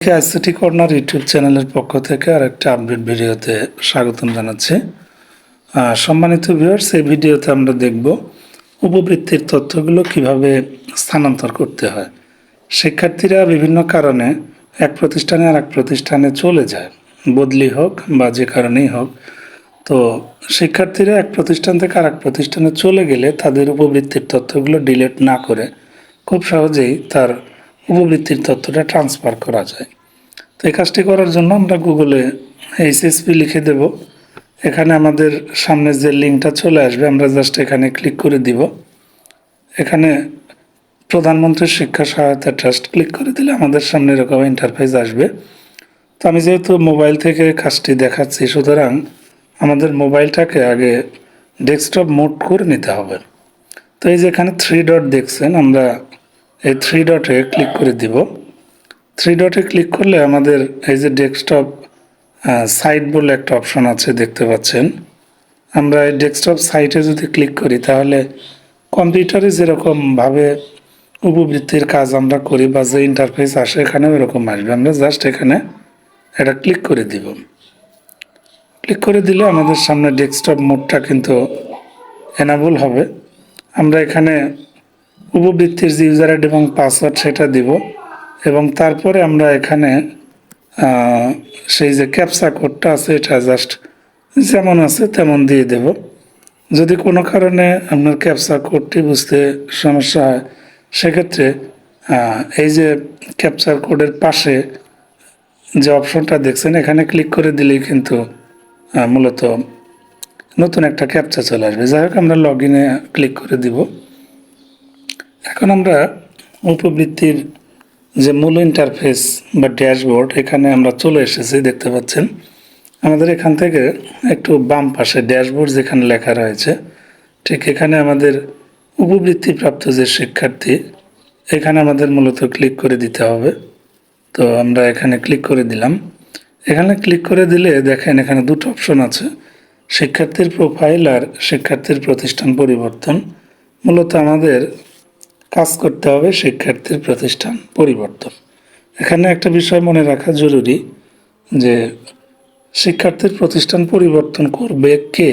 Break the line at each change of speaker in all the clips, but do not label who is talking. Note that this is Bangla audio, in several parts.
আইসিটি কর্নার ইউটিউব চ্যানেলের পক্ষ থেকে আরেকটা আপডেট ভিডিওতে স্বাগতম জানাচ্ছি। সম্মানিত ভিউয়ার্স, এই ভিডিওতে আমরা দেখব উপবৃত্তির তথ্যগুলো কিভাবে স্থানান্তর করতে হয়। শিক্ষার্থীরা বিভিন্ন কারণে এক প্রতিষ্ঠানে আর এক প্রতিষ্ঠানে চলে যায়, বদলি হোক বা যে কারণেই হোক। তো শিক্ষার্থীরা এক প্রতিষ্ঠান থেকে আর এক প্রতিষ্ঠানে চলে গেলে তাদের উপবৃত্তির তথ্যগুলো ডিলিট না করে খুব সহজেই তার উপবৃত্তির তথ্যটা ট্রান্সফার করা যায়। তো এই কাজটি করার জন্য আমরা গুগলে এইচএসপি লিখে দেব। এখানে আমাদের সামনে যে লিঙ্কটা চলে আসবে, আমরা জাস্ট এখানে ক্লিক করে দিব। এখানে প্রধানমন্ত্রী শিক্ষা সহায়তা ট্রাস্ট ক্লিক করে দিলে আমাদের সামনে এরকম ইন্টারফেস আসবে। তো আমি যেহেতু মোবাইল থেকে কাজটি দেখাচ্ছি, সুতরাং আমাদের মোবাইলটাকে আগে ডেস্কটপ মোড করে নিতে হবে। তো এই যে এখানে 3 ডট দেখছেন, আমরা এই 3 ডটে ক্লিক করে দিব। 3 ডটে ক্লিক করলে আমাদের এই যে ডেস্কটপ সাইট বলে একটা অপশন আছে, দেখতে পাচ্ছেন। আমরা এই ডেস্কটপ সাইটে যদি ক্লিক করি তাহলে কম্পিউটারে যেরকমভাবে উপবৃত্তির কাজ আমরা করি বা যে ইন্টারফেস আসে এখানেও এরকম আসবে। আমরা জাস্ট এখানে এটা ক্লিক করে দিব। ক্লিক করে দিলে আমাদের সামনে ডেস্কটপ মোডটা কিন্তু এনাবল হবে। আমরা এখানে উপবৃত্তির যে ইউজার আইডি এবং পাসওয়ার্ড সেটা দিব এবং তারপরে আমরা এখানে সেই যে ক্যাপচা কোডটা আছে এটা জাস্ট যেমন আছে তেমন দিয়ে দেব। যদি কোনো কারণে আপনার ক্যাপচা কোডটি বুঝতে সমস্যা হয়, সেক্ষেত্রে এই যে ক্যাপচার কোডের পাশে যে অপশনটা দেখছেন এখানে ক্লিক করে দিলেই কিন্তু মূলত নতুন একটা ক্যাপচা চলে আসবে। যাই হোক, আমরা লগ ইনে ক্লিক করে দিব। এখন আমরা উপবৃত্তির যে মূল ইন্টারফেস বা ড্যাশবোর্ড এখানে আমরা চলে এসেছি, দেখতে পাচ্ছেন। আমাদের এখান থেকে একটু বাম পাশে ড্যাশবোর্ড যেখানে লেখা রয়েছে, ঠিক এখানে আমাদের উপবৃত্তিপ্রাপ্ত যে শিক্ষার্থী, এখানে আমাদের মূলত ক্লিক করে দিতে হবে। তো আমরা এখানে ক্লিক করে দিলাম। এখানে ক্লিক করে দিলে দেখেন এখানে দুটো অপশন আছে, শিক্ষার্থীর প্রোফাইল আর শিক্ষার্থীর প্রতিষ্ঠান পরিবর্তন। মূলত আমাদের কাজ করতে হবে শিক্ষার্থীর প্রতিষ্ঠান পরিবর্তন। এখানে একটা বিষয় মনে রাখা জরুরি যে শিক্ষার্থীর প্রতিষ্ঠান পরিবর্তন করবে কে।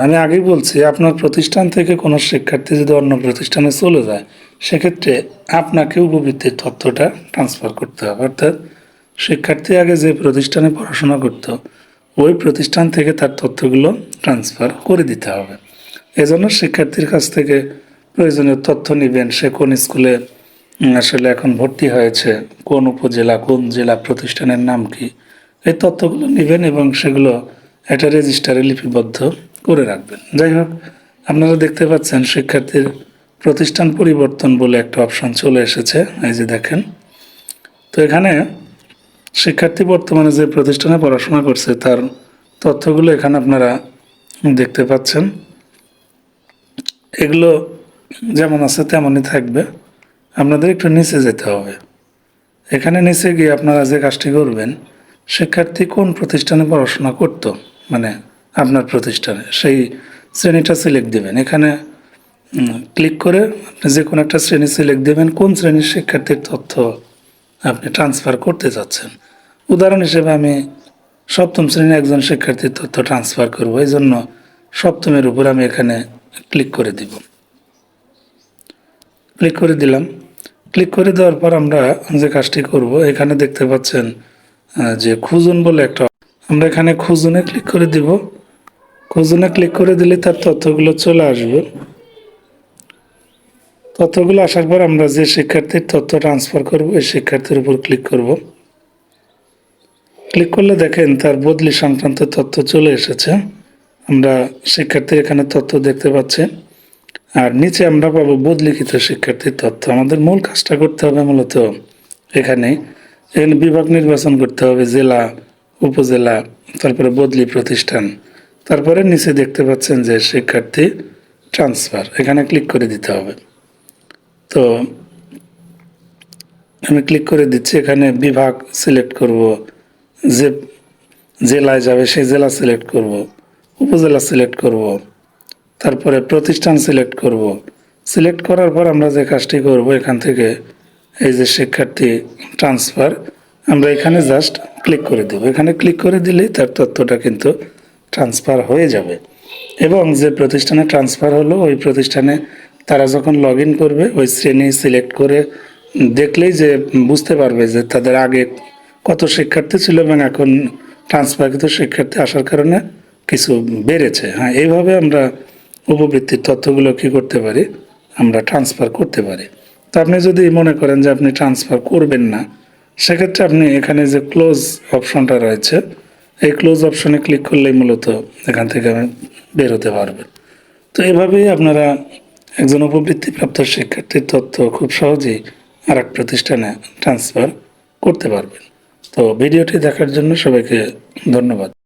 আমি আগেই বলছি, আপনার প্রতিষ্ঠান থেকে কোনো শিক্ষার্থী যদি অন্য প্রতিষ্ঠানে চলে যায়, সেক্ষেত্রে আপনাকে উপবৃত্তির তথ্যটা ট্রান্সফার করতে হবে। অর্থাৎ শিক্ষার্থী আগে যে প্রতিষ্ঠানে পড়াশোনা করত, ওই প্রতিষ্ঠান থেকে তার তথ্যগুলো ট্রান্সফার করে দিতে হবে। এজন্য শিক্ষার্থীর কাছ থেকে প্রয়োজনীয় তথ্য নেবেন, সে কোন স্কুলে আসলে এখন ভর্তি হয়েছে, কোন উপজেলা, কোন জেলা, প্রতিষ্ঠানের নাম কি, এই তথ্যগুলো নেবেন এবং সেগুলো একটা রেজিস্টারে লিপিবদ্ধ করে রাখবেন। যাই হোক, আপনারা দেখতে পাচ্ছেন শিক্ষার্থীর প্রতিষ্ঠান পরিবর্তন বলে একটা অপশন চলে এসেছে, এই যে দেখেন। তো এখানে শিক্ষার্থী বর্তমানে যে প্রতিষ্ঠানে পড়াশোনা করছে তার তথ্যগুলো এখানে আপনারা দেখতে পাচ্ছেন। এগুলো যেমন আছে তেমনই থাকবে। আপনাদের একটু নিচে যেতে হবে। এখানে নিচে গিয়ে আপনারা যে কাজটি করবেন, শিক্ষার্থী কোন প্রতিষ্ঠানে পড়াশোনা করত, মানে আপনার প্রতিষ্ঠানে, সেই শ্রেণীটা সিলেক্ট দেবেন। এখানে ক্লিক করে আপনি যে কোনো একটা শ্রেণী সিলেক্ট দেবেন, কোন শ্রেণীর শিক্ষার্থীর তথ্য আপনি ট্রান্সফার করতে চাচ্ছেন। উদাহরণ হিসেবে আমি সপ্তম শ্রেণীর একজন শিক্ষার্থীর তথ্য ট্রান্সফার করব, এই জন্য সপ্তমের উপর আমি এখানে ক্লিক করে দিব। ক্লিক করে দিলাম। ক্লিক করে দেওয়ার পর আমরা যে কাজটি করব, এখানে দেখতে পাচ্ছেন যে খুঁজুন বলে একটা, আমরা এখানে খুঁজুনে ক্লিক করে দিব। খুঁজুনে ক্লিক করে দিলে তার তথ্যগুলো চলে আসবে। তথ্যগুলো আসার পর আমরা যে শিক্ষার্থীর তথ্য ট্রান্সফার করব, এই শিক্ষার্থীর উপর ক্লিক করব। ক্লিক করলে দেখেন তার বদলি সংক্রান্ত তথ্য চলে এসেছে। আমরা শিক্ষার্থীর এখানে তথ্য দেখতে পাচ্ছি, আর নিচে আমরা পাবো বদলিকৃত শিক্ষার্থীর তথ্য। আমাদের মূল কাজটা করতে হবে মূলত এখানে বিভাগ নির্বাচন করতে হবে, জেলা, উপজেলা, তারপরে বদলি প্রতিষ্ঠান, তারপরে নিচে দেখতে পাচ্ছেন যে শিক্ষার্থী ট্রান্সফার, এখানে ক্লিক করে দিতে হবে। তো আমি ক্লিক করে দিচ্ছি। এখানে বিভাগ সিলেক্ট করব, যে জেলায় যাবে সেই জেলা সিলেক্ট করব, উপজেলা সিলেক্ট করব, তারপরে প্রতিষ্ঠান সিলেক্ট করব। সিলেক্ট করার পর আমরা যে কাজটি করব, এখান থেকে এই যে শিক্ষার্থী ট্রান্সফার, আমরা এখানে জাস্ট ক্লিক করে দেব। এখানে ক্লিক করে দিলেই তার তথ্যটা কিন্তু ট্রান্সফার হয়ে যাবে এবং যে প্রতিষ্ঠানে ট্রান্সফার হলো ওই প্রতিষ্ঠানে তারা যখন লগ ইন করবে ওই শ্রেণী সিলেক্ট করে দেখলেই যে বুঝতে পারবে যে তাদের আগে কত শিক্ষার্থী ছিল এবং এখন ট্রান্সফারকৃত শিক্ষার্থী আসার কারণে কিছু বেড়েছে। হ্যাঁ, এইভাবে আমরা উপবৃত্তির তথ্যগুলো কী করতে পারি, আমরা ট্রান্সফার করতে পারি। তো আপনি যদি মনে করেন যে আপনি ট্রান্সফার করবেন না, সেক্ষেত্রে আপনি এখানে যে ক্লোজ অপশনটা রয়েছে এই ক্লোজ অপশনে ক্লিক করলেই মূলত এখান থেকে বের হতে পারবেন। তো এভাবেই আপনারা একজন উপবৃত্তিপ্রাপ্ত শিক্ষার্থীর তথ্য খুব সহজেই আর এক প্রতিষ্ঠানে ট্রান্সফার করতে পারবেন। তো ভিডিওটি দেখার জন্য সবাইকে ধন্যবাদ।